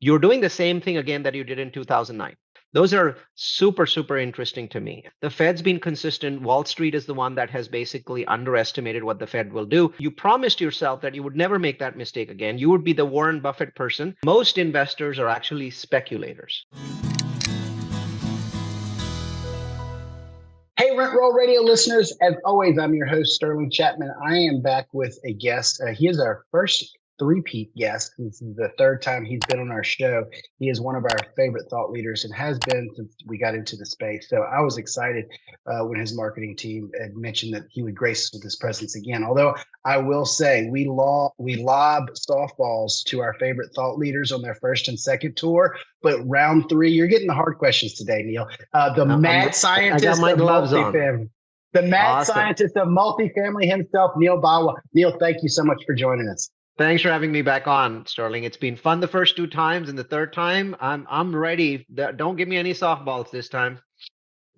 you're doing the same thing again that you did in 2009. Those are super, super interesting to me. The Fed's been consistent. Wall Street is the one that has basically underestimated what the Fed will do. You promised yourself that you would never make that mistake again. You would be the Warren Buffett person. Most investors are actually speculators. Hey, Rent Roll Radio listeners. As always, I'm your host, Sterling Chapman. I am back with a guest. He is our first three-peat guest. This is the third time he's been on our show. He is one of our favorite thought leaders and has been since we got into the space. So I was excited when his marketing team had mentioned that he would grace us with his presence again. Although I will say we lob softballs to our favorite thought leaders on their first and second tour. But round three, you're getting the hard questions today, Neal. The mad scientist of multifamily. The mad scientist of multifamily himself, Neal Bawa. Neal, thank you so much for joining us. Thanks for having me back on, Sterling. It's been fun the first two times, and the third time, I'm ready. Don't give me any softballs this time.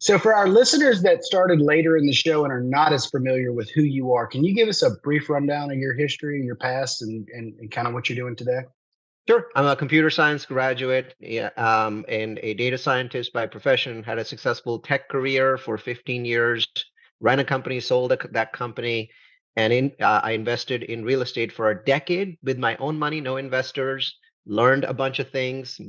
So for our listeners that started later in the show and are not as familiar with who you are, can you give us a brief rundown of your history, your past, and kind of what you're doing today? Sure. I'm a computer science graduate and a data scientist by profession. Had a successful tech career for 15 years, ran a company, sold that company, and I invested in real estate for a decade with my own money, no investors, learned a bunch of things,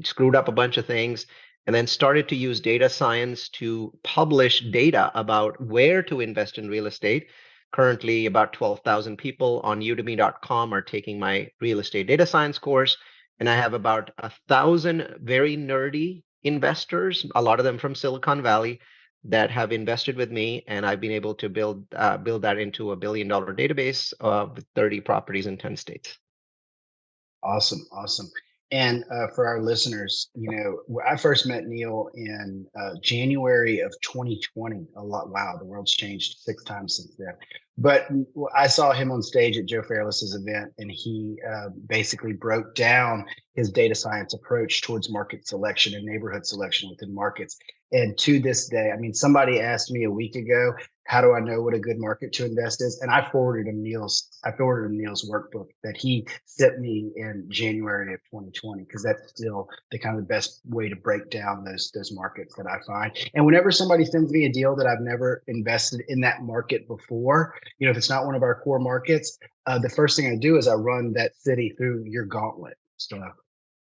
screwed up a bunch of things, and then started to use data science to publish data about where to invest in real estate. Currently, about 12,000 people on udemy.com are taking my real estate data science course. And I have about 1,000 very nerdy investors, a lot of them from Silicon Valley, that have invested with me. And I've been able to build that into a $1 billion database with 30 properties in 10 states. Awesome. And for our listeners, I first met Neal in January of 2020. Wow, the world's changed 6 times since then. But I saw him on stage at Joe Fairless's event, and he basically broke down his data science approach towards market selection and neighborhood selection within markets. And to this day, I mean, somebody asked me a week ago, how do I know what a good market to invest is? And I forwarded him Neal's workbook that he sent me in January of 2020, because that's still the kind of the best way to break down those markets that I find. And whenever somebody sends me a deal that I've never invested in that market before, if it's not one of our core markets, the first thing I do is I run that city through your gauntlet. So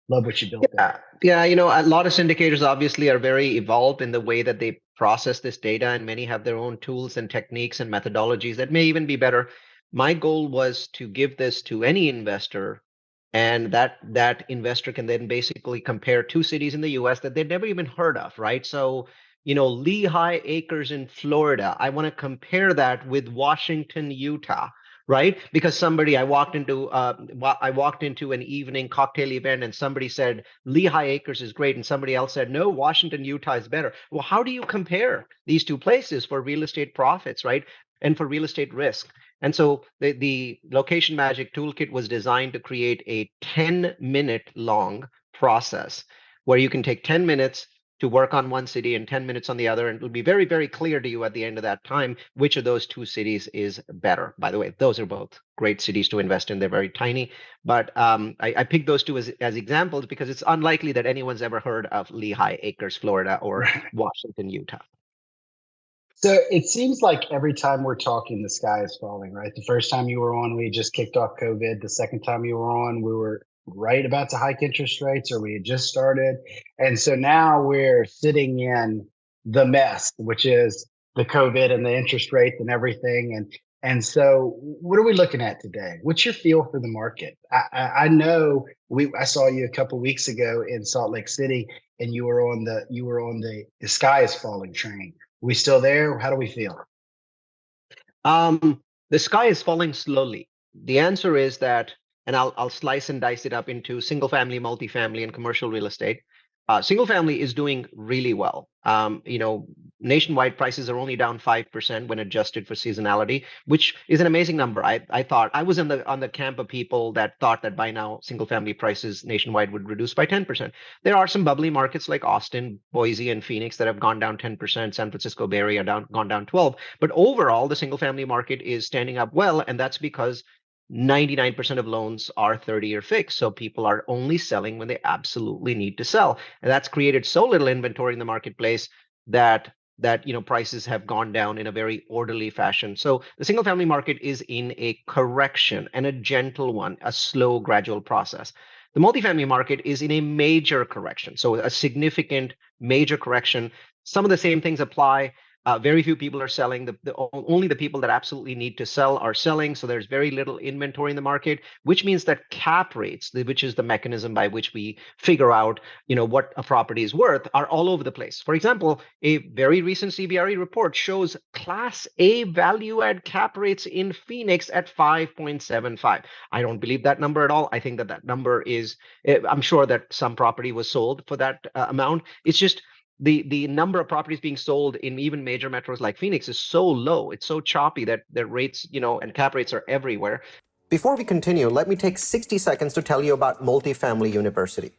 love what you built there. Yeah, a lot of syndicators obviously are very evolved in the way that they process this data, and many have their own tools and techniques and methodologies that may even be better. My goal was to give this to any investor, and that investor can then basically compare 2 cities in the US that they'd never even heard of, right? So, Lehigh Acres in Florida, I want to compare that with Washington, Utah, right? Because I walked into an evening cocktail event and somebody said Lehigh Acres is great, and somebody else said no, Washington, Utah is better. Well, how do you compare these 2 places for real estate profits, right? And for real estate risk. And so the Location Magic Toolkit was designed to create a 10-minute long process where you can take 10 minutes to work on one city and 10 minutes on the other. And it'll be very, very clear to you at the end of that time which of those 2 cities is better. By the way, those are both great cities to invest in. They're very tiny. But I picked those 2 as examples because it's unlikely that anyone's ever heard of Lehigh Acres, Florida, or Washington, Utah. So it seems like every time we're talking, the sky is falling, right? The first time you were on, we just kicked off COVID. The second time you were on, we were right about to hike interest rates, or we had just started. And so now we're sitting in the mess, which is the COVID and the interest rates and everything. And so what are we looking at today? What's your feel for the market? I know I saw you a couple of weeks ago in Salt Lake City, and you were on the sky is falling train. Are we still there? How do we feel? The sky is falling slowly. The answer is that, and I'll slice and dice it up into single family, multifamily, and commercial real estate. Single family is doing really well. Nationwide prices are only down 5% when adjusted for seasonality, which is an amazing number. I thought I was on the camp of people that thought that by now single family prices nationwide would reduce by 10%. There are some bubbly markets like Austin, Boise, and Phoenix that have gone down 10%. San Francisco Bay Area gone down 12%. But overall, the single family market is standing up well, and that's because 99% of loans are 30-year fixed. So people are only selling when they absolutely need to sell. And that's created so little inventory in the marketplace that prices have gone down in a very orderly fashion. So the single family market is in a correction, and a gentle one, a slow, gradual process. The multifamily market is in a major correction, so a significant major correction. Some of the same things apply. Very few people are selling. Only the people that absolutely need to sell are selling. So there's very little inventory in the market, which means that cap rates, which is the mechanism by which we figure out, what a property is worth, are all over the place. For example, a very recent CBRE report shows Class A value add cap rates in Phoenix at 5.75. I don't believe that number at all. I think that number is, I'm sure that some property was sold for that amount. It's just the number of properties being sold in even major metros like Phoenix is so low. It's so choppy that the rates, and cap rates are everywhere. Before we continue, let me take 60 seconds to tell you about MultiFamily University.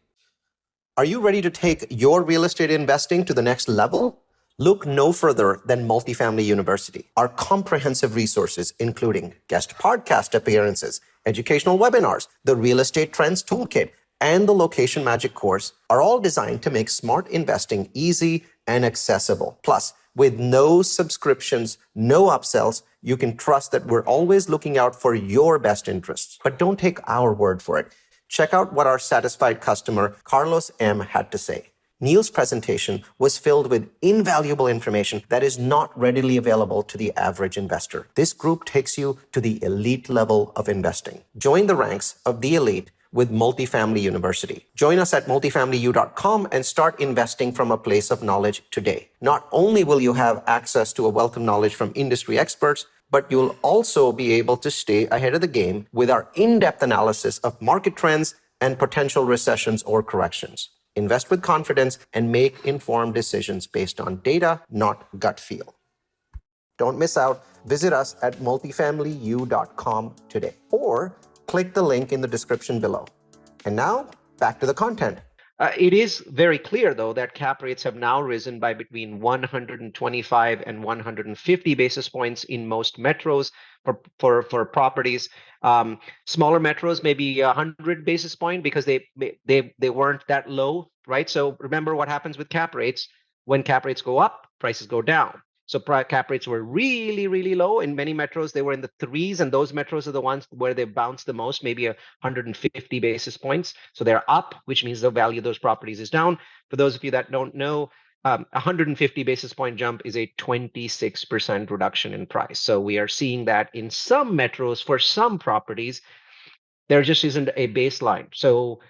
Are you ready to take your real estate investing to the next level? Look no further than MultiFamily University. Our comprehensive resources, including guest podcast appearances, educational webinars, the Real Estate Trends Toolkit, and the Location Magic course, are all designed to make smart investing easy and accessible. Plus, with no subscriptions, no upsells, you can trust that we're always looking out for your best interests. But don't take our word for it. Check out what our satisfied customer, Carlos M., had to say. Neal's presentation was filled with invaluable information that is not readily available to the average investor. This group takes you to the elite level of investing. Join the ranks of the elite with MultiFamily University. Join us at multifamilyu.com and start investing from a place of knowledge today. Not only will you have access to a wealth of knowledge from industry experts, but you'll also be able to stay ahead of the game with our in-depth analysis of market trends and potential recessions or corrections. Invest with confidence and make informed decisions based on data, not gut feel. Don't miss out. Visit us at multifamilyu.com today or click the link in the description below. And now, back to the content. It is very clear, though, that cap rates have now risen by between 125 and 150 basis points in most metros for properties. Smaller metros, maybe 100 basis point because they weren't that low, right? So remember what happens with cap rates. When cap rates go up, prices go down. So cap rates were really, really low. In many metros, they were in the threes, and those metros are the ones where they bounced the most, maybe 150 basis points. So they're up, which means the value of those properties is down. For those of you that don't know, 150 basis point jump is a 26% reduction in price. So we are seeing that in some metros for some properties. There just isn't a baseline. So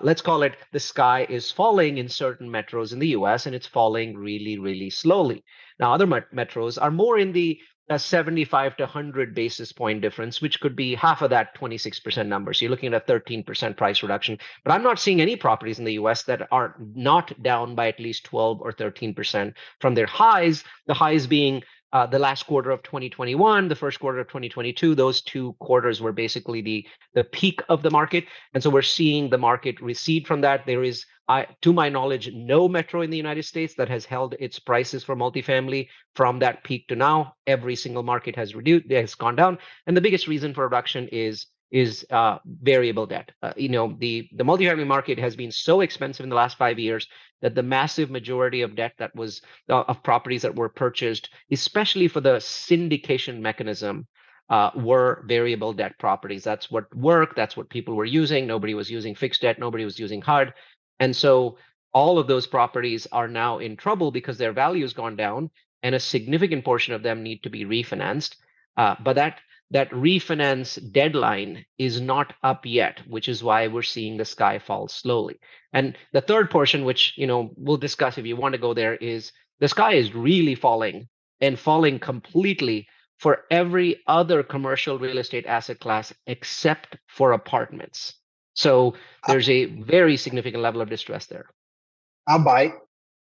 let's call it the sky is falling in certain metros in the US, and it's falling really, really slowly. Now, other metros are more in the 75 to 100 basis point difference, which could be half of that 26% number. So you're looking at a 13% price reduction. But I'm not seeing any properties in the US that are not down by at least 12 or 13% from their highs, the highs being the last quarter of 2021, the first quarter of 2022. Those two quarters were basically the peak of the market. And so we're seeing the market recede from that. There is, to my knowledge, no metro in the United States that has held its prices for multifamily from that peak to now. Every single market has reduced, has gone down. And the biggest reason for reduction is variable debt. The multifamily market has been so expensive in the last 5 years that the massive majority of debt that was of properties that were purchased, especially for the syndication mechanism, were variable debt properties. That's what worked. That's what people were using. Nobody was using fixed debt. Nobody was using HUD. And so all of those properties are now in trouble because their value has gone down, and a significant portion of them need to be refinanced. But that refinance deadline is not up yet, which is why we're seeing the sky fall slowly. And the third portion, which we'll discuss if you want to go there, is the sky is really falling, and falling completely for every other commercial real estate asset class except for apartments. So there's a very significant level of distress there. I'll bite.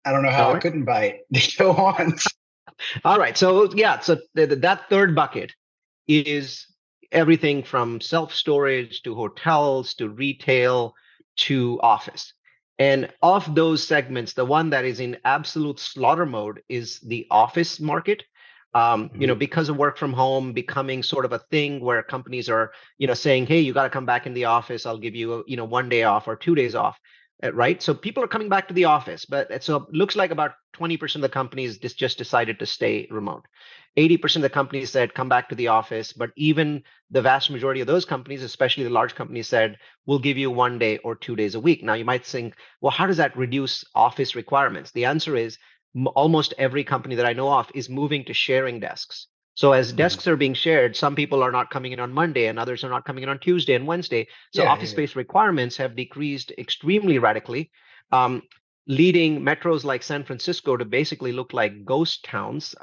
I don't know how I couldn't bite. Go on. All right. So yeah, so that third bucket is everything from self-storage to hotels to retail to office. And of those segments, the one that is in absolute slaughter mode is the office market. Because of work from home becoming sort of a thing where companies are, saying, hey, you got to come back in the office. I'll give you, 1 day off or 2 days off, right? So people are coming back to the office, but so it looks like about 20% of the companies just decided to stay remote. 80% of the companies said come back to the office, but even the vast majority of those companies, especially the large companies, said we'll give you 1 day or 2 days a week. Now you might think, well, how does that reduce office requirements? The answer is almost every company that I know of is moving to sharing desks. So as Mhm. desks are being shared, some people are not coming in on Monday and others are not coming in on Tuesday and Wednesday. So Yeah, office yeah, yeah. space requirements have decreased extremely radically, um, leading metros like San Francisco to basically look like ghost towns.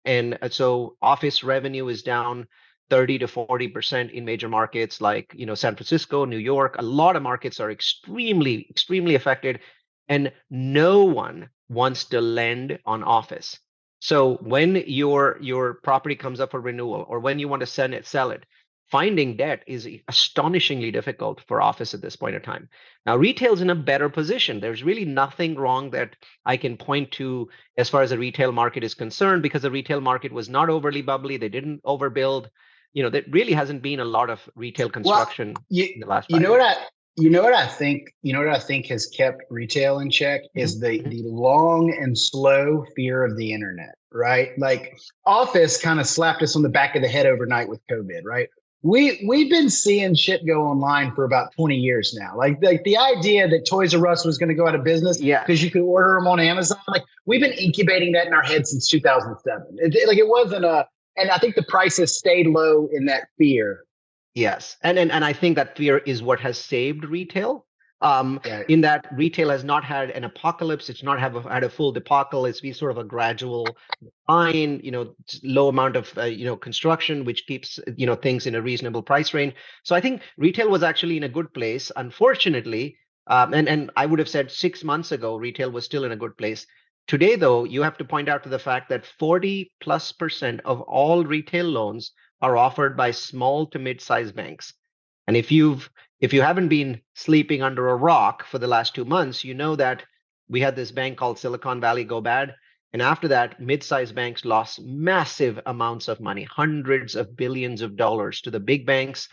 And so office revenue is down 30 to 40% in major markets like San Francisco, New York. A lot of markets are extremely, extremely affected, and no one wants to lend on office. So when your property comes up for renewal or when you want to sell it, finding debt is astonishingly difficult for office at this point in time. Now, retail's in a better position. There's really nothing wrong that I can point to as far as the retail market is concerned, because the retail market was not overly bubbly. They didn't overbuild. There really hasn't been a lot of retail Well, construction you in the last you five know what years. I think has kept retail in check is Mhm, the mhm. the long and slow fear of the internet, right? Like Office kind of slapped us on the back of the head overnight with COVID, right? We've been seeing shit go online for about 20 years now. Like the idea that Toys R Us was going to go out of business because you Yes. could order them on Amazon, like we've been incubating that in our head since 2007. Like it wasn't a, and I think the prices stayed low in that fear. Yes, and I think that fear is what has saved retail. Right. In that retail has not had an apocalypse, it's not had a full debacle. It's been sort of a gradual decline, low amount of construction, which keeps things in a reasonable price range. So I think retail was actually in a good place. Unfortunately, and I would have said 6 months ago, retail was still in a good place. Today, though, you have to point out to the fact that 40+% of all retail loans are offered by small to mid-sized banks. And if you haven't been sleeping under a rock for the last 2 months, you know that we had this bank called Silicon Valley go bad. And after that, mid-sized banks lost massive amounts of money, hundreds of billions of dollars to the big banks,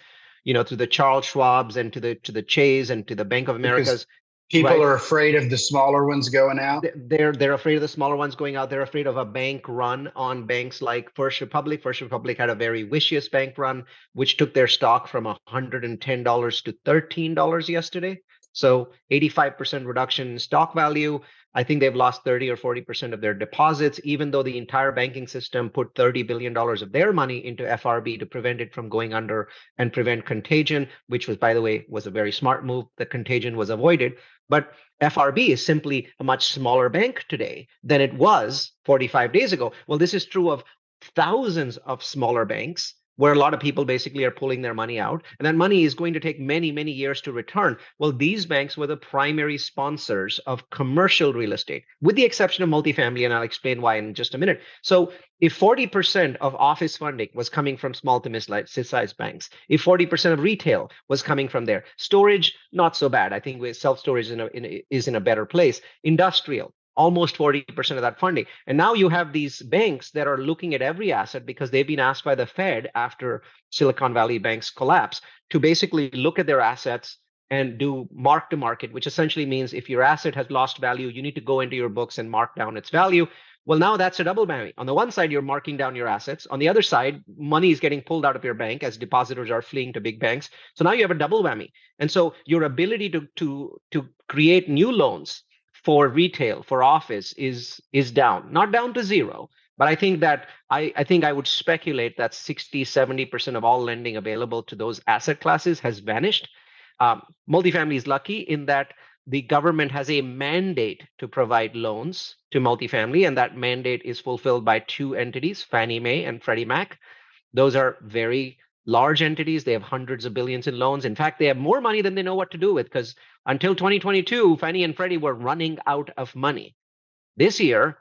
to the Charles Schwabs and to the Chase and to the Bank of Because Americas, people right? are afraid of the smaller ones going out. They're afraid of the smaller ones going out. They're afraid of a bank run on banks like First Republic. First Republic had a very vicious bank run, which took their stock from $110 to $13 yesterday. So 85% reduction in stock value. I think they've lost 30 or 40% of their deposits, even though the entire banking system put $30 billion of their money into FRB to prevent it from going under and prevent contagion, which was, by the way, was a very smart move. The contagion was avoided. But FRB is simply a much smaller bank today than it was 45 days ago. Well, this is true of thousands of smaller banks where a lot of people basically are pulling their money out. And that money is going to take many, many years to return. Well, these banks were the primary sponsors of commercial real estate, with the exception of multifamily. And I'll explain why in just a minute. So if 40% of office funding was coming from small to mid-sized banks, if 40% of retail was coming from there, storage, not so bad. I think self-storage is in a better place. Industrial, almost 40% of that funding. And now you have these banks that are looking at every asset because they've been asked by the Fed after Silicon Valley Bank's collapse to basically look at their assets and do mark to market, which essentially means if your asset has lost value, you need to go into your books and mark down its value. Well, now that's a double whammy. On the one side, you're marking down your assets. On the other side, money is getting pulled out of your bank as depositors are fleeing to big banks. So now you have a double whammy. And so your ability to create new loans for retail, for office is down, not down to zero. But I think I would speculate that 60-70% of all lending available to those asset classes has vanished. Multifamily is lucky in that the government has a mandate to provide loans to multifamily, and that mandate is fulfilled by two entities, Fannie Mae and Freddie Mac. Those are very large entities. They have hundreds of billions in loans. In fact, they have more money than they know what to do with, because until 2022, Fannie and Freddie were running out of money. This year,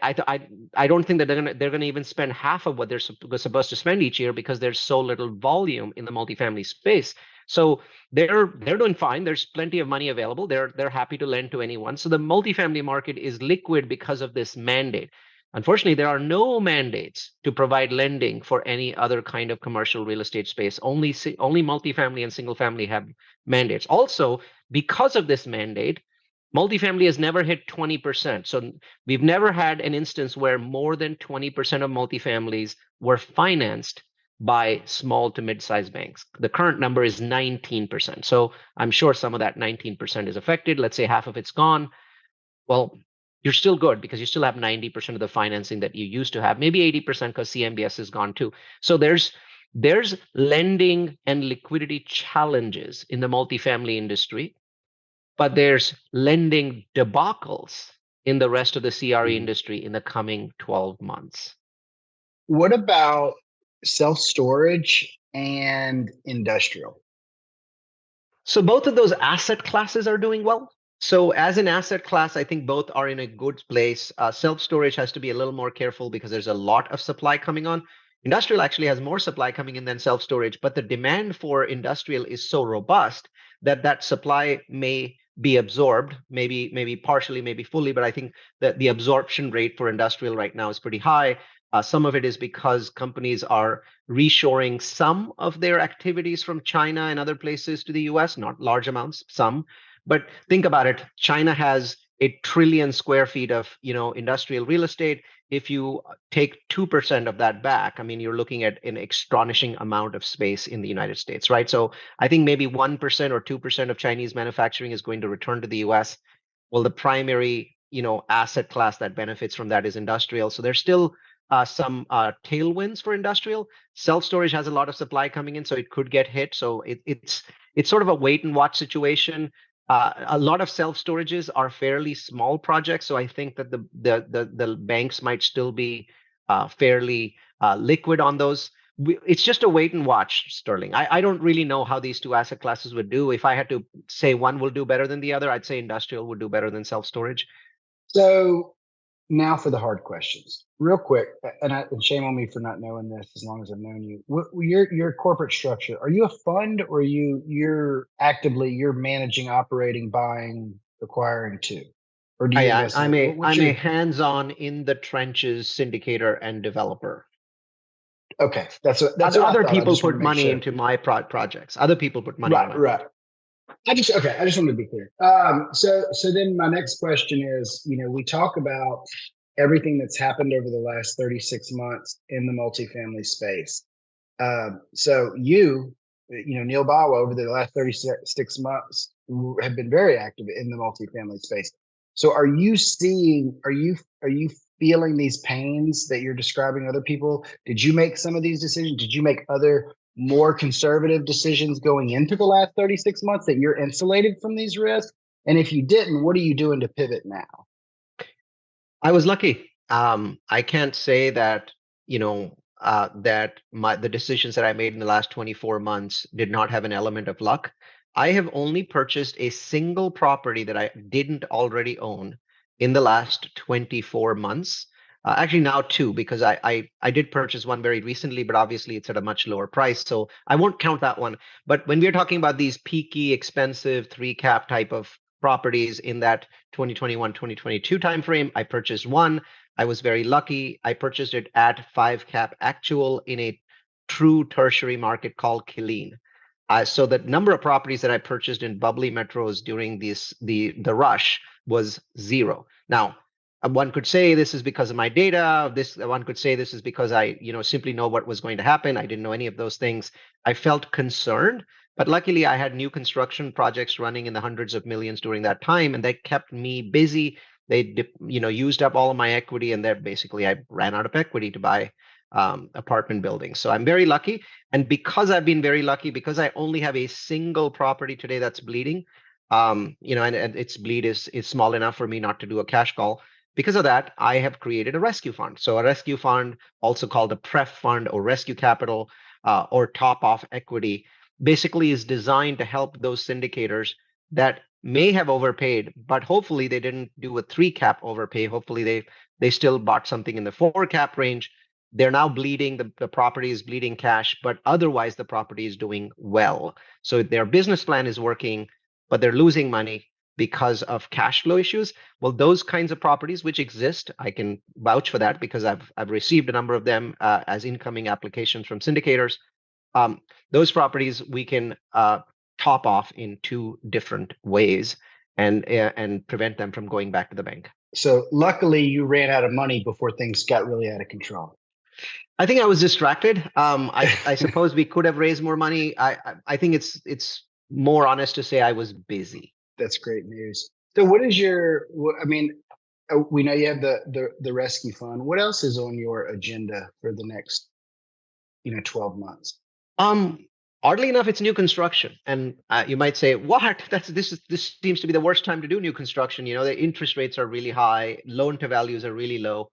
I don't think that they're gonna even spend half of what they're supposed to spend each year because there's so little volume in the multifamily space. So they're doing fine. There's plenty of money available. They're happy to lend to anyone. So the multifamily market is liquid because of this mandate. Unfortunately, there are no mandates to provide lending for any other kind of commercial real estate space. Only multifamily and single family have mandates. Also, because of this mandate, multifamily has never hit 20%. So we've never had an instance where more than 20% of multifamilies were financed by small to mid-sized banks. The current number is 19%. So I'm sure some of that 19% is affected. Let's say half of it's gone. Well, you're still good because you still have 90% of the financing that you used to have, maybe 80% because CMBS is gone too. So there's lending and liquidity challenges in the multifamily industry, but there's lending debacles in the rest of the CRE Mhm. industry in the coming 12 months. What about self-storage and industrial? So both of those asset classes are doing well. So as an asset class, I think both are in a good place. Self-storage has to be a little more careful because there's a lot of supply coming on. Industrial actually has more supply coming in than self-storage, but the demand for industrial is so robust that that supply may be absorbed, maybe partially, maybe fully, but I think that the absorption rate for industrial right now is pretty high. Some of it is because companies are reshoring some of their activities from China and other places to the US, not large amounts, some. But think about it. China has 1 trillion square feet of, industrial real estate. If you take 2% of that back, I mean, you're looking at an astonishing amount of space in the United States, right? So I think maybe 1% or 2% of Chinese manufacturing is going to return to the US. Well, the primary, asset class that benefits from that is industrial. So there's still some tailwinds for industrial. Self-storage has a lot of supply coming in, so it could get hit. So it's sort of a wait and watch situation. A lot of self-storages are fairly small projects, so I think that the banks might still be fairly liquid on those. It's just a wait and watch, Sterling. I don't really know how these two asset classes would do. If I had to say one will do better than the other, I'd say industrial would do better than self-storage. So now for the hard questions, real quick. And shame on me for not knowing this. As long as I've known you, your corporate structure. Are you a fund, or you're managing, operating, buying, acquiring too, or do you invest in I'm it? a What's I'm a your hands-on in the trenches syndicator and developer. okay? That's what I Other thought. I people just want to put make money sure. into my projects. Other people put money in Right, my right. project. I just wanted to be clear. So then my next question is, we talk about everything that's happened over the last 36 months in the multifamily space. So Neal Bawa, over the last 36 months, have been very active in the multifamily space. So are you feeling these pains that you're describing other people? Did you make some of these decisions? Did you make other more conservative decisions going into the last 36 months that you're insulated from these risks? And if you didn't, what are you doing to pivot now? I was lucky. I can't say that, that the decisions that I made in the last 24 months did not have an element of luck. I have only purchased a single property that I didn't already own in the last 24 months. Actually, now two, because I did purchase one very recently, but obviously it's at a much lower price. So I won't count that one. But when we're talking about these peaky, expensive three cap type of properties in that 2021, 2022 timeframe, I purchased one. I was very lucky. I purchased it at 5 cap actual in a true tertiary market called Killeen. So the number of properties that I purchased in bubbly metros during the rush was zero. Now, one could say this is because of my data. This one could say this is because I, simply know what was going to happen. I didn't know any of those things. I felt concerned, but luckily I had new construction projects running in the hundreds of millions during that time, and they kept me busy. They, used up all of my equity, and then basically I ran out of equity to buy apartment buildings. So I'm very lucky. And because I've been very lucky, because I only have a single property today that's bleeding, and its bleed is small enough for me not to do a cash call. Because of that, I have created a rescue fund. So a rescue fund, also called a pref fund or rescue capital, or top off equity, basically is designed to help those syndicators that may have overpaid, but hopefully they didn't do a 3 cap overpay. Hopefully they still bought something in the 4 cap range. They're now bleeding, the property is bleeding cash, but otherwise the property is doing well. So their business plan is working, but they're losing money. because of cash flow issues. Well, those kinds of properties which exist, I can vouch for that because I've received a number of them as incoming applications from syndicators. Um, those properties we can top off in two different ways and prevent them from going back to the bank. So luckily, you ran out of money before things got really out of control. I think I was distracted. I suppose we could have raised more money. I think it's more honest to say I was busy. That's great news. So, what is your? I mean, we know you have the rescue fund. What else is on your agenda for the next 12 months? Um, Oddly enough, it's new construction, and you might say, "What? This seems to be the worst time to do new construction." You know, the interest rates are really high, loan to values are really low.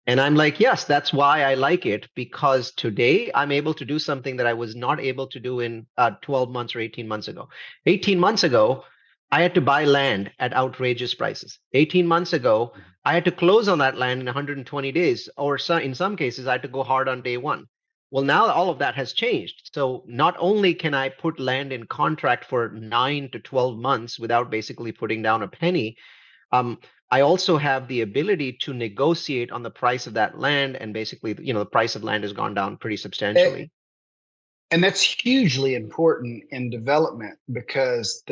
And I'm like, yes, that's why I like it, because today I'm able to do something that I was not able to do in 12 months or 18 months ago. 18 months ago, I had to buy land at outrageous prices. 18 months ago, I had to close on that land in 120 days, or in some cases, I had to go hard on day one. Well, now all of that has changed. So not only can I put land in contract for 9 to 12 months without basically putting down a penny, um, I also have the ability to negotiate on the price of that land, and basically, the price of land has gone down pretty substantially. And that's hugely important in development because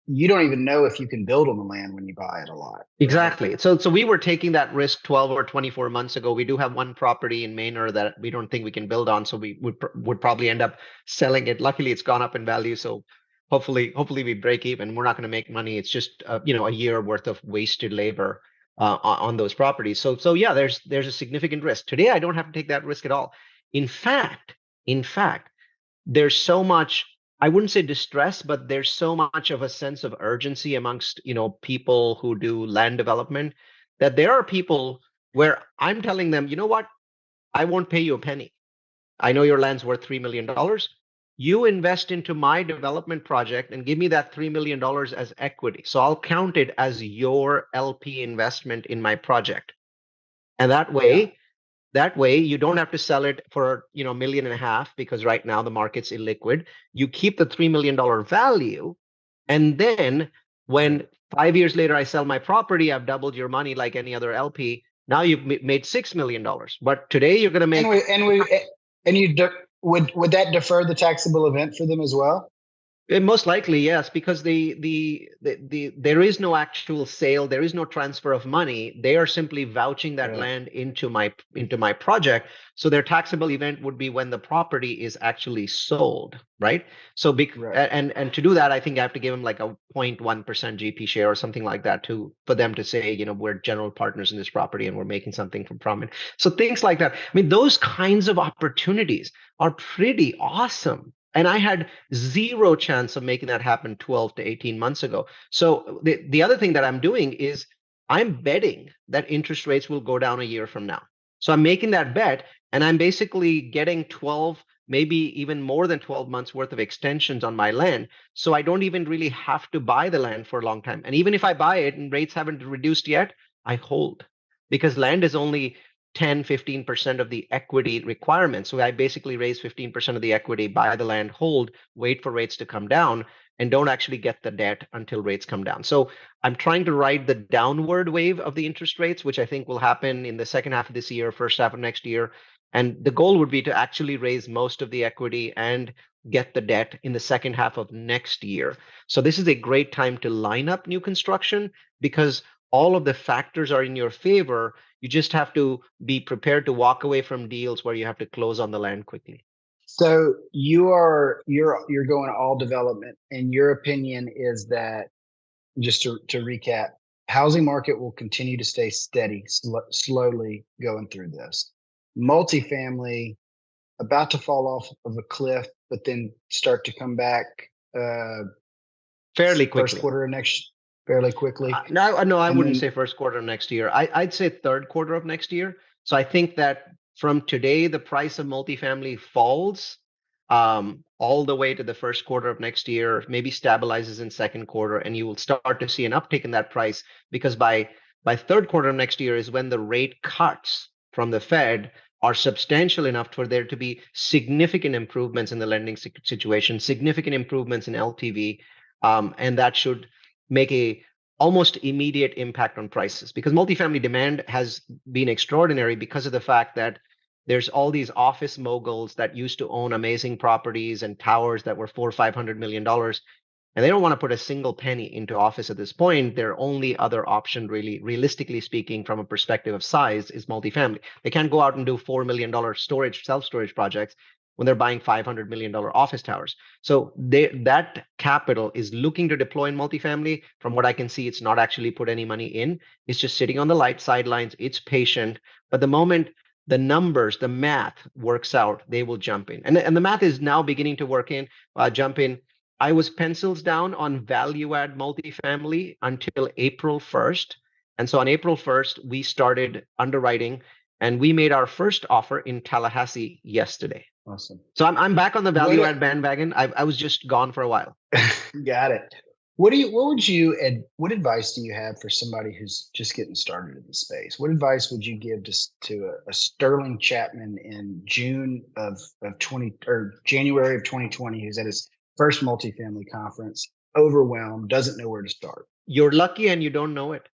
you don't even know if you can build on the land when you buy it a lot. Exactly. Right? So we were taking that risk 12 or 24 months ago. We do have one property in Manor that we don't think we can build on, so we would probably end up selling it. Luckily, it's gone up in value, so hopefully we break even. We're not going to make money. It's just a year worth of wasted labor on those properties. So yeah, there's a significant risk. Today, I don't have to take that risk at all. In fact, there's so much, I wouldn't say distress, but there's so much of a sense of urgency amongst, people who do land development, that there are people where I'm telling them, you know what, I won't pay you a penny. I know your land's worth $3 million. You invest into my development project and give me that $3 million as equity. So I'll count it as your LP investment in my project. And that way, you don't have to sell it for $1.5 million, because right now the market's illiquid. You keep the $3 million value, and then when 5 years later I sell my property, I've doubled your money like any other LP. Now you've made $6 million, but today you're going to make. Would that defer the taxable event for them as well? Most likely, yes, because there is no actual sale, there is no transfer of money. They are simply vouching that land into my project. So their taxable event would be when the property is actually sold, right? So and to do that, I think I have to give them like a 0.1% GP share or something like that for them to say, we're general partners in this property and we're making something from it. So things like that. I mean, those kinds of opportunities are pretty awesome. And I had zero chance of making that happen 12 to 18 months ago. So the other thing that I'm doing is I'm betting that interest rates will go down a year from now. So I'm making that bet, and I'm basically getting 12, maybe even more than 12 months worth of extensions on my land. So I don't even really have to buy the land for a long time. And even if I buy it and rates haven't reduced yet, I hold, because land is only 10-15% of the equity requirement. So I basically raise 15% of the equity, buy the land, hold, wait for rates to come down, and don't actually get the debt until rates come down. So I'm trying to ride the downward wave of the interest rates, which I think will happen in the second half of this year, first half of next year. And the goal would be to actually raise most of the equity and get the debt in the second half of next year. So this is a great time to line up new construction, because all of the factors are in your favor. You just have to be prepared to walk away from deals where you have to close on the land quickly. So you're going all development, and your opinion is that, just to recap, housing market will continue to stay steady, slowly going through this. Multifamily about to fall off of a cliff, but then start to come back fairly quickly. First quarter of next. Fairly quickly. No, I wouldn't say first quarter of next year. I'd say third quarter of next year. So I think that from today, the price of multifamily falls all the way to the first quarter of next year, maybe stabilizes in second quarter, and you will start to see an uptick in that price, because by third quarter of next year is when the rate cuts from the Fed are substantial enough for there to be significant improvements in the lending situation, significant improvements in LTV, and that should make a almost immediate impact on prices, because multifamily demand has been extraordinary because of the fact that there's all these office moguls that used to own amazing properties and towers that were 400 or 500 million dollars, and they don't want to put a single penny into office at this point. Their only other option, really, realistically speaking, from a perspective of size, is multifamily. They can't go out and do $4 million storage, self-storage projects when they're buying $500 million office towers. So that capital is looking to deploy in multifamily. From what I can see, it's not actually put any money in. It's just sitting on the light sidelines. It's patient. But the moment the numbers, the math works out, they will jump in. And the math is now beginning to jump in. I was pencils down on value add multifamily until April 1st. And so on April 1st, we started underwriting and we made our first offer in Tallahassee yesterday. Awesome. So I'm back on the value add bandwagon. I was just gone for a while. Got it. What advice do you have for somebody who's just getting started in the space? What advice would you give to a Sterling Chapman in January of 2020, who's at his first multifamily conference, overwhelmed, doesn't know where to start? You're lucky and you don't know it.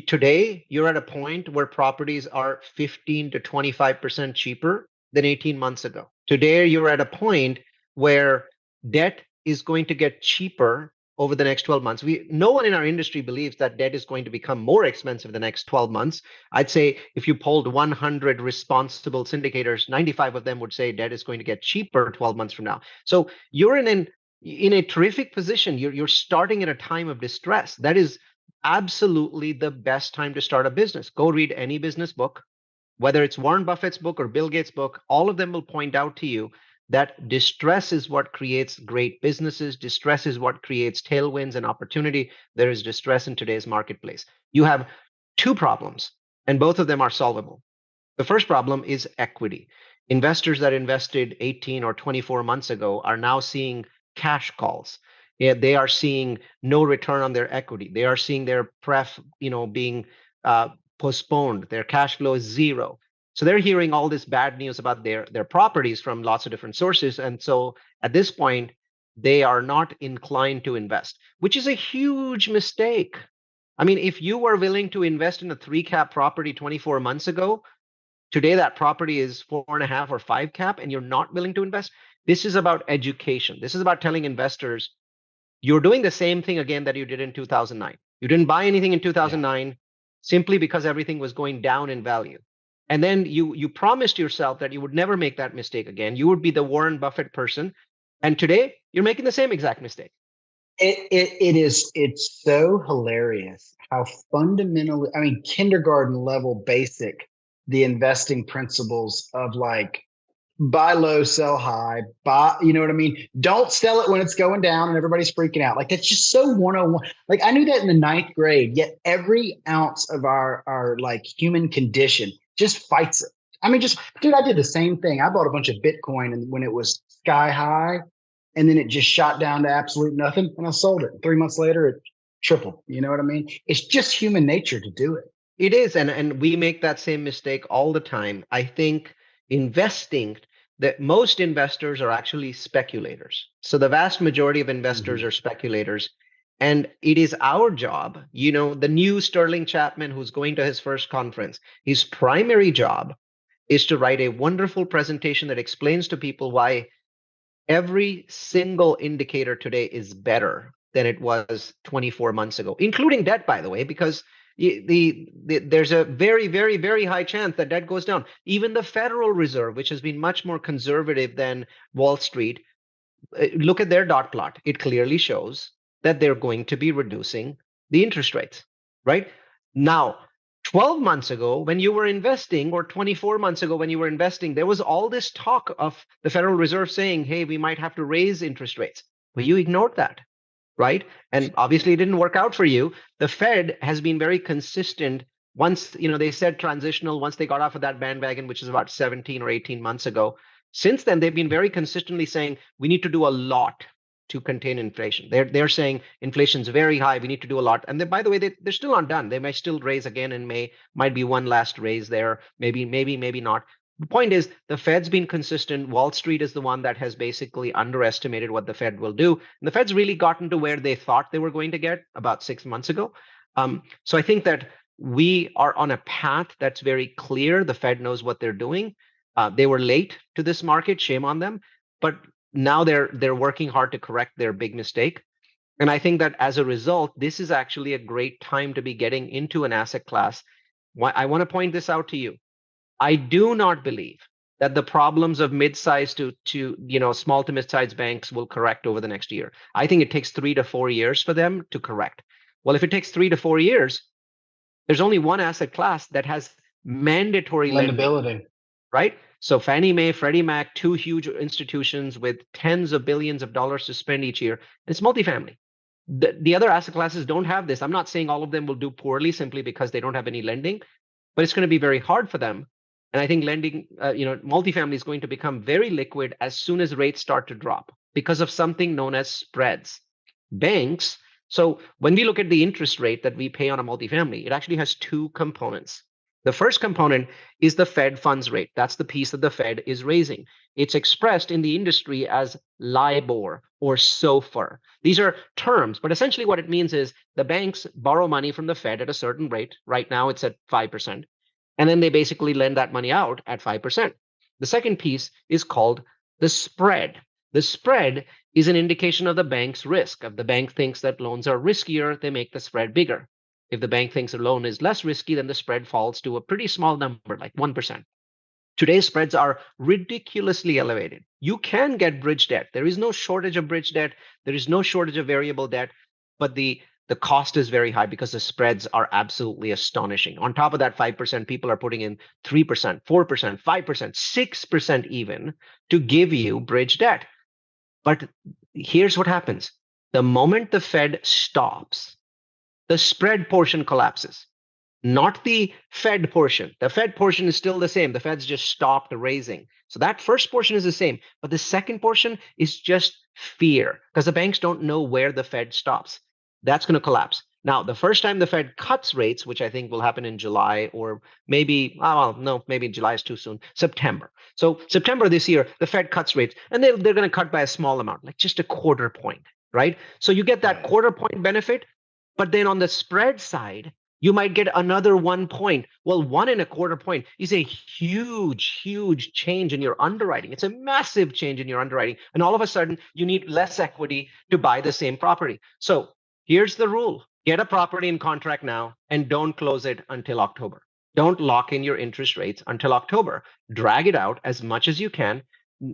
Today, you're at a point where properties are 15 to 25% cheaper than 18 months ago. Today, you're at a point where debt is going to get cheaper over the next 12 months. No one in our industry believes that debt is going to become more expensive the next 12 months. I'd say if you polled 100 responsible syndicators, 95 of them would say debt is going to get cheaper 12 months from now. So you're in a terrific position. You're starting at a time of distress. That is absolutely the best time to start a business. Go read any business book, whether it's Warren Buffett's book or Bill Gates' book. All of them will point out to you that distress is what creates great businesses. Distress is what creates tailwinds and opportunity. There is distress in today's marketplace. You have two problems, and both of them are solvable. The first problem is equity. Investors that invested 18 or 24 months ago are now seeing cash calls. Yeah, they are seeing no return on their equity. They are seeing their pref, being postponed. Their cash flow is zero. So they're hearing all this bad news about their properties from lots of different sources. And so at this point, they are not inclined to invest, which is a huge mistake. I mean, if you were willing to invest in a 3-cap property 24 months ago, today that property is 4.5 or 5 cap, and you're not willing to invest. This is about education. This is about telling investors, you're doing the same thing again that you did in 2009. You didn't buy anything in 2009 simply because everything was going down in value. And then you promised yourself that you would never make that mistake again. You would be the Warren Buffett person. And today you're making the same exact mistake. It's so hilarious how fundamentally, I mean, kindergarten level basic, the investing principles of like buy low, sell high, you know what I mean? Don't sell it when it's going down and everybody's freaking out. Like, that's just so 101. Like, I knew that in the 9th grade, yet every ounce of our like human condition just fights it. I mean, dude, I did the same thing. I bought a bunch of Bitcoin and when it was sky high, and then it just shot down to absolute nothing, and I sold it. 3 months later, it tripled. You know what I mean? It's just human nature to do it. It is, and we make that same mistake all the time. I think investing, that most investors are actually speculators. So the vast majority of investors are speculators. And it is our job, the new Sterling Chapman who's going to his first conference, his primary job is to write a wonderful presentation that explains to people why every single indicator today is better than it was 24 months ago, including debt, by the way, because there's a very, very, very high chance that debt goes down. Even the Federal Reserve, which has been much more conservative than Wall Street, look at their dot plot. It clearly shows that they're going to be reducing the interest rates, right? Now, 12 months ago, when you were investing, or 24 months ago, when you were investing, there was all this talk of the Federal Reserve saying, hey, we might have to raise interest rates. But you ignored that. Right? And obviously it didn't work out for you. The Fed has been very consistent. Once, they said transitional, once they got off of that bandwagon, which is about 17 or 18 months ago, since then, they've been very consistently saying, we need to do a lot to contain inflation. They're saying inflation's very high. We need to do a lot. And then, by the way, they're still not done. They may still raise again in May. Might be one last raise there. Maybe not. the point is the Fed's been consistent. Wall Street is the one that has basically underestimated what the Fed will do. And the Fed's really gotten to where they thought they were going to get about 6 months ago. So I think that we are on a path that's very clear. The Fed knows what they're doing. They were late to this market, shame on them, but now they're working hard to correct their big mistake. And I think that as a result, this is actually a great time to be getting into an asset class. I want to point this out to you. I do not believe that the problems of mid-sized to small to mid-sized banks will correct over the next year. I think it takes 3 to 4 years for them to correct. Well, if it takes 3 to 4 years, there's only one asset class that has mandatory lending, Lendability. right? So Fannie Mae, Freddie Mac, two huge institutions with tens of billions of dollars to spend each year. It's multifamily. The other asset classes don't have this. I'm not saying all of them will do poorly simply because they don't have any lending, but it's going to be very hard for them. And I think lending, multifamily is going to become very liquid as soon as rates start to drop because of something known as spreads. Banks, so when we look at the interest rate that we pay on a multifamily, it actually has two components. The first component is the Fed funds rate. That's the piece that the Fed is raising. It's expressed in the industry as LIBOR or SOFR. These are terms, but essentially what it means is the banks borrow money from the Fed at a certain rate. Right now it's at 5%. And then they basically lend that money out at 5%. The second piece is called the spread. The spread is an indication of the bank's risk. If the bank thinks that loans are riskier, they make the spread bigger. If the bank thinks a loan is less risky, then the spread falls to a pretty small number, like 1%. Today's spreads are ridiculously elevated. You can get bridge debt. There is no shortage of bridge debt. There is no shortage of variable debt, but the cost is very high because the spreads are absolutely astonishing. On top of that, 5%, people are putting in 3%, 4%, 5%, 6% even to give you bridge debt. But here's what happens. The moment the Fed stops, the spread portion collapses, not the Fed portion. The Fed portion is still the same. The Fed's just stopped raising. So that first portion is the same. But the second portion is just fear because the banks don't know where the Fed stops. That's going to collapse. Now, the first time the Fed cuts rates, which I think will happen in July or maybe, oh, no, maybe July is too soon, September. So September this year, the Fed cuts rates and they're going to cut by a small amount, like just a quarter point, right? So you get that quarter point benefit. But then on the spread side, you might get another 1 point. Well, 1.25 point is a huge, huge change in your underwriting. It's a massive change in your underwriting. And all of a sudden, you need less equity to buy the same property. So here's the rule. Get a property in contract now and don't close it until October. Don't lock in your interest rates until October. Drag it out as much as you can.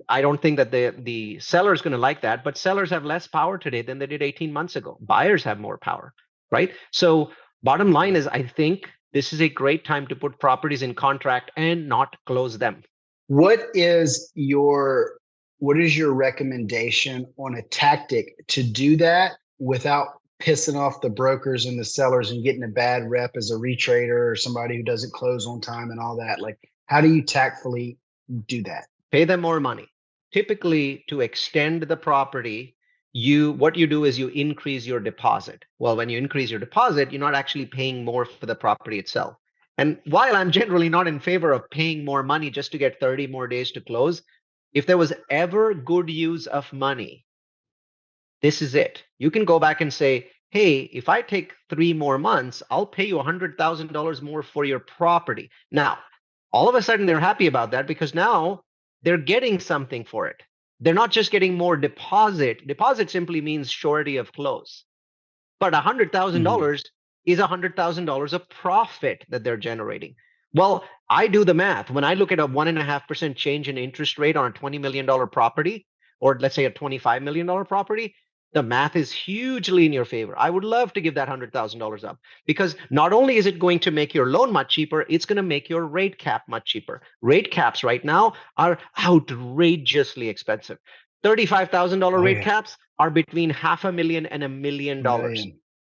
I don't think that the seller is going to like that, but sellers have less power today than they did 18 months ago. Buyers have more power, right? So bottom line is, I think this is a great time to put properties in contract and not close them. What is your recommendation on a tactic to do that without pissing off the brokers and the sellers and getting a bad rep as a retrader or somebody who doesn't close on time and all that? Like, how do you tactfully do that? Pay them more money. Typically, to extend the property, what you do is you increase your deposit. Well, when you increase your deposit, you're not actually paying more for the property itself. And while I'm generally not in favor of paying more money just to get 30 more days to close, if there was ever good use of money, this is it. You can go back and say, hey, if I take 3 more months, I'll pay you $100,000 more for your property. Now, all of a sudden, they're happy about that because now they're getting something for it. They're not just getting more deposit. Deposit simply means surety of close. But $100,000 is $100,000 of profit that they're generating. Well, I do the math. When I look at a 1.5% change in interest rate on a $20 million property, or let's say a $25 million property, the math is hugely in your favor. I would love to give that $100,000 up because not only is it going to make your loan much cheaper, it's going to make your rate cap much cheaper. Rate caps right now are outrageously expensive. $35,000 rate caps are between $500,000 and $1 million.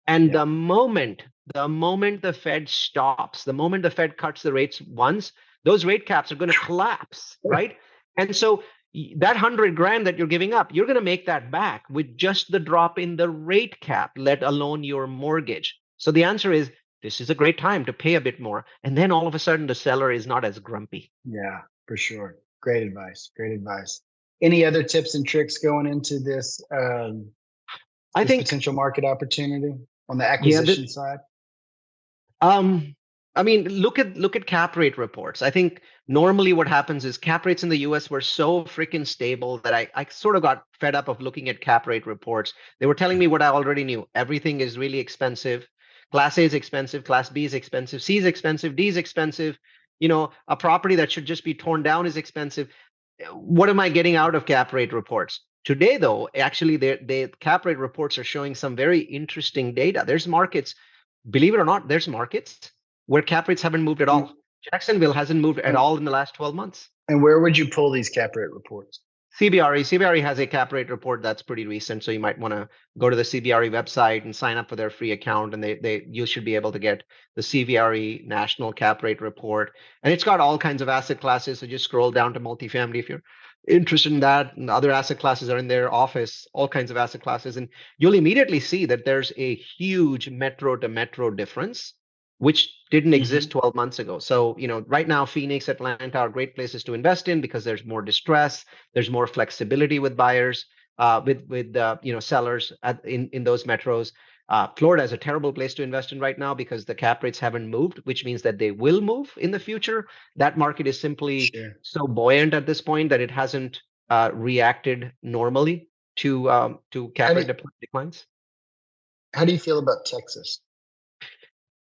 And the moment the Fed stops, the moment the Fed cuts the rates once, those rate caps are going to collapse, right? And so that $100,000 that you're giving up, you're going to make that back with just the drop in the rate cap, let alone your mortgage. So the answer is, this is a great time to pay a bit more. And then all of a sudden, the seller is not as grumpy. Yeah. For sure. Great advice. Great advice. Any other tips and tricks going into I this think, potential market opportunity on the yeah, acquisition side? Um, I mean, look at cap rate reports. I think normally what happens is cap rates in the US were so freaking stable that I sort of got fed up of looking at cap rate reports. They were telling me what I already knew. Everything is really expensive. Class A is expensive, class B is expensive, C is expensive, D is expensive. A property that should just be torn down is expensive. What am I getting out of cap rate reports? Today, though, actually, the cap rate reports are showing some very interesting data. There's markets, believe it or not, there's markets where cap rates haven't moved at And, all. Jacksonville hasn't moved at and all in the last 12 months. and where would you pull these cap rate reports? CBRE has a cap rate report that's pretty recent, so you might want to go to the CBRE website and sign up for their free account, and you should be able to get the CBRE national cap rate report, and it's got all kinds of asset classes. So just scroll down to multifamily if you're interested in that, and other asset classes are in their office, all kinds of asset classes, and you'll immediately see that there's a huge metro to metro difference, which didn't exist Hmm. 12 months ago. So, right now, Phoenix, Atlanta are great places to invest in because there's more distress, there's more flexibility with buyers, with sellers in those metros. Florida is a terrible place to invest in right now because the cap rates haven't moved, which means that they will move in the future. That market is simply Sure. so buoyant at this point that it hasn't reacted normally to How cap do rate declines. how do you feel about Texas?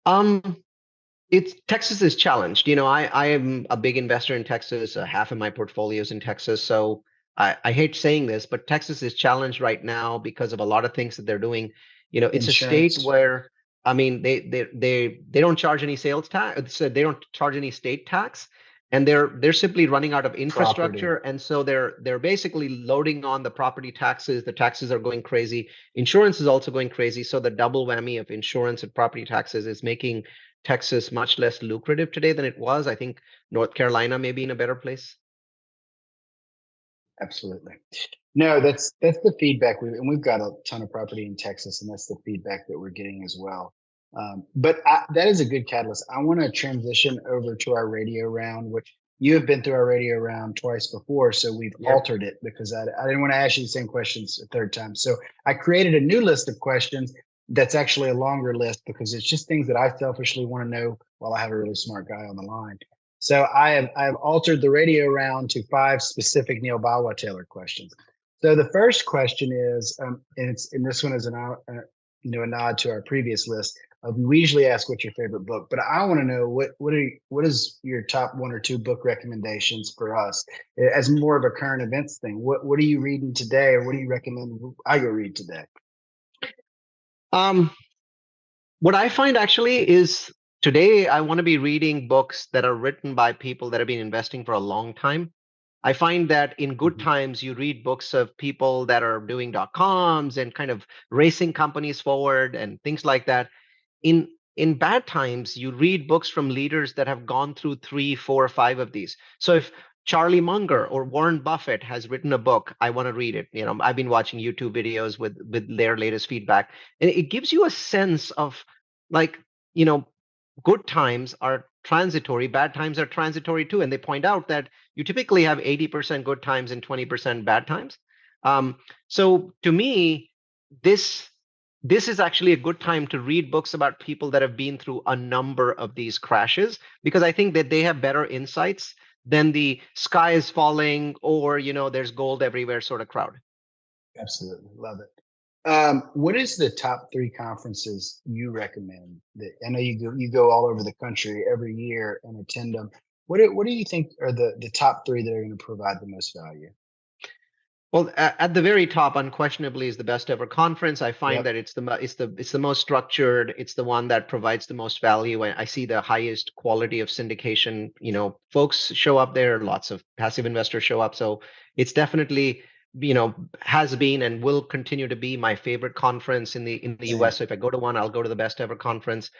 Um, it's Texas is challenged. I am a big investor in Texas. Half of my portfolio is in Texas. So I hate saying this, but Texas is challenged right now because of a lot of things that they're doing. It's a state Insurance, where, I mean, they don't charge any sales tax, so they don't charge any state tax, and they're simply running out of property. infrastructure, and so they're basically loading on the property taxes. The taxes are going crazy. Insurance is also going crazy. So the double whammy of insurance and property taxes is making Texas much less lucrative today than it was. I think North Carolina may be in a better place. Absolutely. No, that's the feedback we've got a ton of property in Texas, and that's the feedback that we're getting as well. That is a good catalyst. I want to transition over to our radio round, which you have been through our radio round twice before, so we've Yep. altered it because I didn't want to ask you the same questions a third time. So I created a new list of questions that's actually a longer list because it's just things that I selfishly want to know while I have a really smart guy on the line. So I have altered the radio round to 5 specific Neal Bawa tailored questions. So the first question is, and this one is a nod to our previous list. We usually ask what's your favorite book, but I want to know what is your top 1 or 2 book recommendations for us as more of a current events thing. What are you reading today, or what do you recommend I go read today? Um, what I find actually is today I want to be reading books that are written by people that have been investing for a long time. I find that in good Mhm. times, you read books of people that are doing .coms and kind of racing companies forward and things like that. In bad times, you read books from leaders that have gone through 3, 4, 5 of these. So if Charlie Munger or Warren Buffett has written a book, I want to read it. I've been watching YouTube videos with their latest feedback, and it gives you a sense of, like, you know, good times are transitory, bad times are transitory too. And they point out that you typically have 80% good times and 20% bad times. So to me, this this is actually a good time to read books about people that have been through a number of these crashes, because I think that they have better insights than the sky is falling or there's gold everywhere sort of crowd. Absolutely love it. What is the top 3 conferences you recommend? That I know you go all over the country every year and attend them. What do you think are the top 3 that are going to provide the most value? Well, at the very top, unquestionably, is the best ever conference. I find Yep. that it's the most structured. It's the one that provides the most value. I see the highest quality of syndication. Folks show up there. Lots of passive investors show up. So it's definitely has been and will continue to be my favorite conference in the Same. U.S. So if I go to one, I'll go to the best ever conference.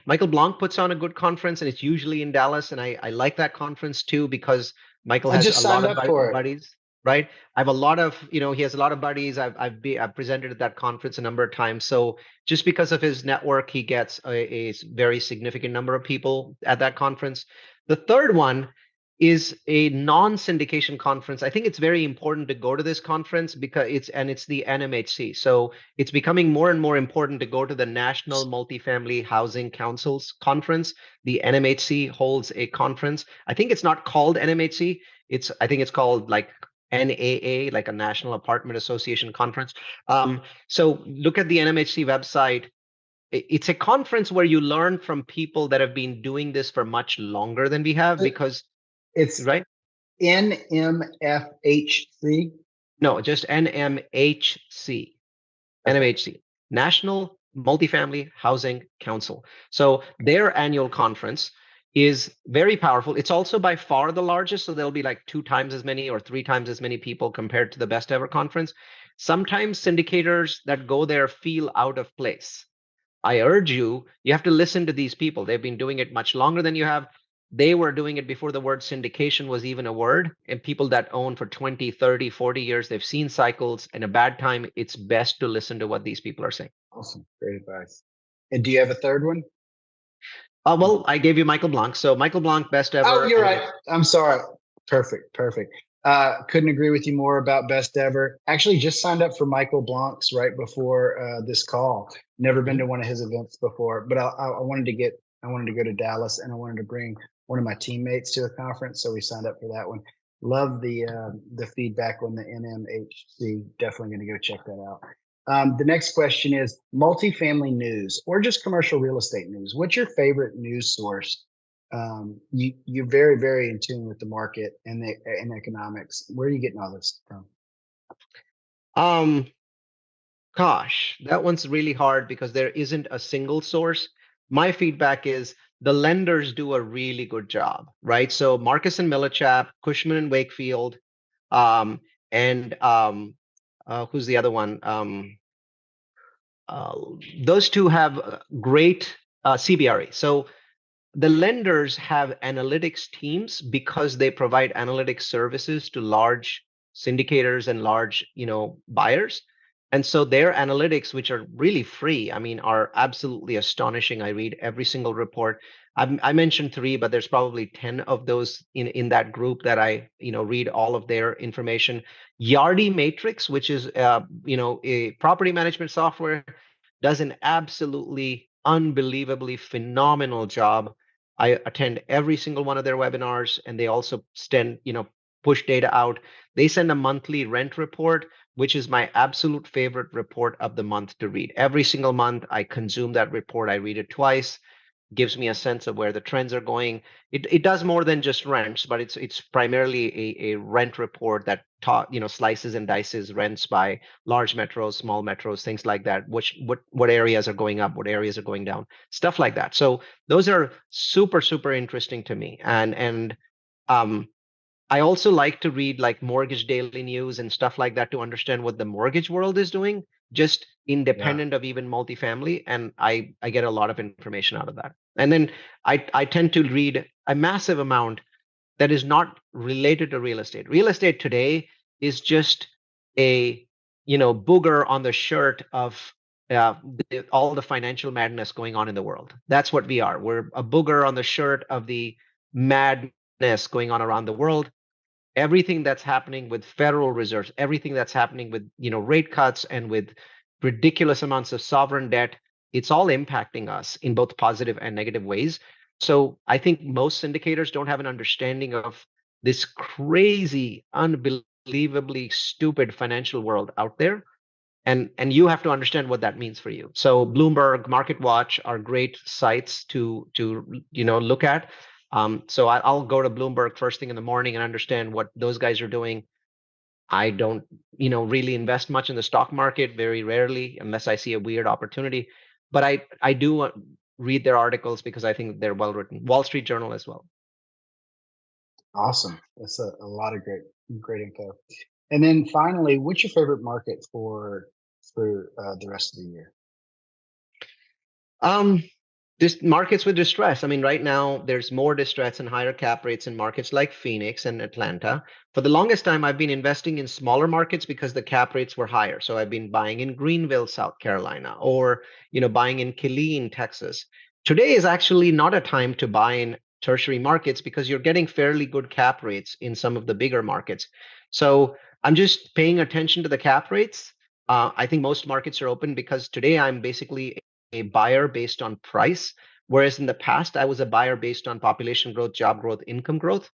Michael Blanc puts on a good conference, and it's usually in Dallas, and I like that conference too because Michael I has just a lot signed of up for it. buddies, right? I have a lot of, he has a lot of buddies. I've presented at that conference a number of times. So just because of his network, he gets a very significant number of people at that conference. The third one is a non-syndication conference. I think it's very important to go to this conference because it's the NMHC. So it's becoming more and more important to go to the National Multifamily Housing Council's conference. The NMHC holds a conference. I think it's not called NMHC. I think it's called like NAA, like a National Apartment Association conference. So look at the NMHC website. It's a conference where you learn from people that have been doing this for much longer than we have, because It's right? NMFHC. No, just NMHC. Okay. NMHC, National Multifamily Housing Council. So their annual conference is very powerful. It's also by far the largest. So there'll be like 2 times as many or 3 times as many people compared to the best ever conference. Sometimes syndicators that go there feel out of place. I urge you, you have to listen to these people. They've been doing it much longer than you have. They were doing it before the word syndication was even a word. And people that own for 20, 30, 40 years, they've seen cycles. In a bad time, it's best to listen to what these people are saying. Awesome. Great advice. And do you have a third one? Well, I gave you Michael Blanc. So Michael Blanc, best Oh, ever. you're right. I'm sorry. Perfect. Perfect. Couldn't agree with you more about best ever. Actually, just signed up for Michael Blanc's right before this call. Never been to one of his events before, but I wanted to I wanted to go to Dallas, and I wanted to bring one of my teammates to the conference, so we signed up for that one. Love the feedback on the NMHC. Definitely going to go check that out. The next question is multifamily news or just commercial real estate news. What's your favorite news source? You're very, very in tune with the market and economics. Where are you getting all this from? Um, Gosh, that one's really hard because there isn't a single source. My feedback is the lenders do a really good job, right? So Marcus and Millichap, Cushman and Wakefield, um, and who's the other one? Uh, those two have great CBRE. So the lenders have analytics teams because they provide analytics services to large syndicators and large, buyers. And so their analytics, which are really free, I mean, are absolutely astonishing. I read every single report. I mentioned 3, but there's probably 10 of those in that group that I, read all of their information. Yardi Matrix, which is, a property management software, does an absolutely unbelievably phenomenal job. I attend every single one of their webinars, and they also push data out. They send a monthly rent report, which is my absolute favorite report of the month to read. Every single month, I consume that report. I read it twice. Gives me a sense of where the trends are going. It does more than just rents, but it's primarily a rent report that slices and dices rents by large metros, small metros, things like that. What areas are going up, what areas are going down, stuff like that. So those are super super interesting to me, and um, I also like to read like mortgage daily news and stuff like that to understand what the mortgage world is doing, just Yeah. independent of even multifamily. And I get a lot of information out of that. And then I tend to read a massive amount that is not related to real estate. Real estate today is just a booger on the shirt of all the financial madness going on in the world. That's what we are. We're a booger on the shirt of the madness going on around the world. Everything that's happening with federal reserves, everything that's happening with rate cuts and with ridiculous amounts of sovereign debt, it's all impacting us in both positive and negative ways. So I think most syndicators don't have an understanding of this crazy, unbelievably stupid financial world out there. And you have to understand what that means for you. So Bloomberg, Market Watch are great sites to look at. So I'll go to Bloomberg first thing in the morning and understand what those guys are doing. I don't, really invest much in the stock market, very rarely, unless I see a weird opportunity. But I do read their articles because I think they're well written. Wall Street Journal as well. Awesome. That's a lot of great info. And then finally, what's your favorite market for the rest of the year? Um, This markets with distress. I mean, right now there's more distress and higher cap rates in markets like Phoenix and Atlanta. For the longest time, I've been investing in smaller markets because the cap rates were higher. So I've been buying in Greenville, South Carolina, or buying in Killeen, Texas. Today is actually not a time to buy in tertiary markets because you're getting fairly good cap rates in some of the bigger markets. So I'm just paying attention to the cap rates. I think most markets are open because today I'm basically a buyer based on price, whereas in the past I was a buyer based on population growth, job growth, income growth.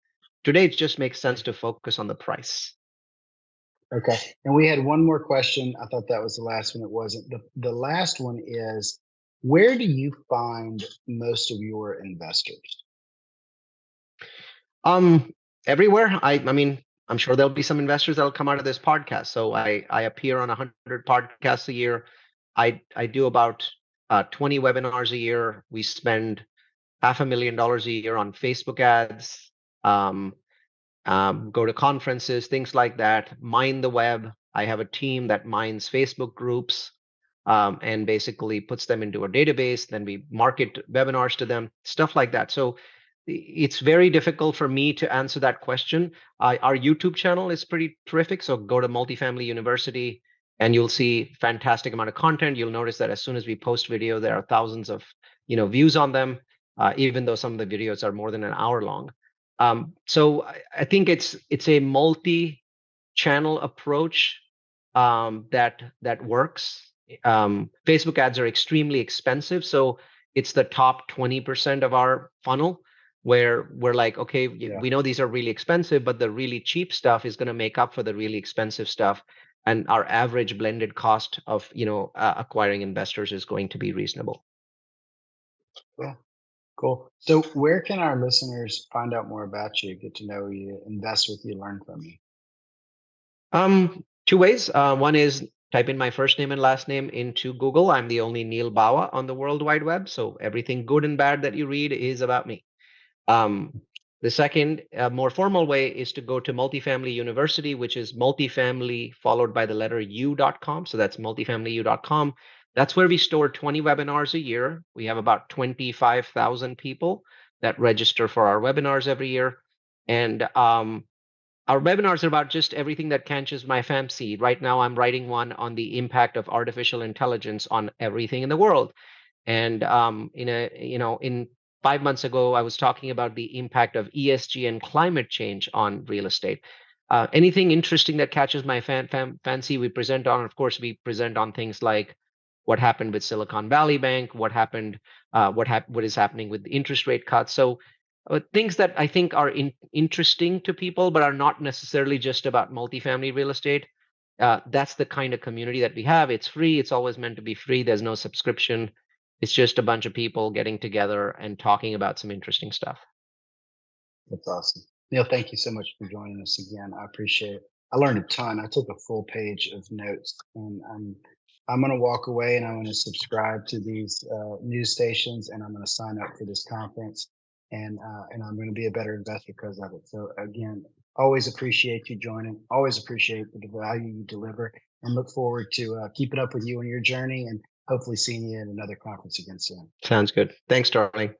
Today it just makes sense to focus on the price. Okay. And we had one more question. I thought that was the last one. It wasn't. The last one is, where do you find most of your investors? Everywhere. I mean, I'm sure there'll be some investors that'll come out of this podcast. So I appear on 100 podcasts a year. I do about 20 webinars a year. We spend $500,000 a year on Facebook ads. Go to conferences, things like that. Mine the web. I have a team that mines Facebook groups and basically puts them into a database. Then we market webinars to them, stuff like that. So it's very difficult for me to answer that question. Our YouTube channel is pretty terrific. So go to MultiFamily University and you'll see fantastic amount of content. You'll notice that as soon as we post video, there are thousands of views on them, even though some of the videos are more than an hour long. So I think it's a multi-channel approach that works. Facebook ads are extremely expensive, so it's the top 20% of our funnel where we're like, okay, we know these are really expensive, but the really cheap stuff is going to make up for the really expensive stuff, and our average blended cost of acquiring investors is going to be reasonable. Yeah. Cool. So where can our listeners find out more about you, get to know you, invest with you, learn from you? Two ways. One is type in my first name and last name into Google. I'm the only Neal Bawa on the World Wide Web, so everything good and bad that you read is about me. The second, more formal way is to go to MultiFamily University, which is multifamily followed by the letter U.com. So that's multifamilyu.com. That's where we store 20 webinars a year. We have about 25,000 people that register for our webinars every year. And our webinars are about just everything that catches my fancy. Right now, I'm writing one on the impact of artificial intelligence on everything in the world. And in 5 months ago, I was talking about the impact of ESG and climate change on real estate. Anything interesting that catches my fancy, we present on. Of course, we present on things like what happened with Silicon Valley Bank, what is happening with the interest rate cuts. So things that I think are interesting to people, but are not necessarily just about multifamily real estate. That's the kind of community that we have. It's free. It's always meant to be free. There's no subscription. It's just a bunch of people getting together and talking about some interesting stuff. That's awesome. Neal, thank you so much for joining us again. I appreciate it. I learned a ton. I took a full page of notes, and I'm going to walk away and I'm going to subscribe to these news stations, and I'm going to sign up for this conference, and I'm going to be a better investor because of it. So again, always appreciate you joining. Always appreciate the value you deliver, and look forward to keeping up with you on your journey and hopefully seeing you at another conference again soon. Sounds good. Thanks, Sterling.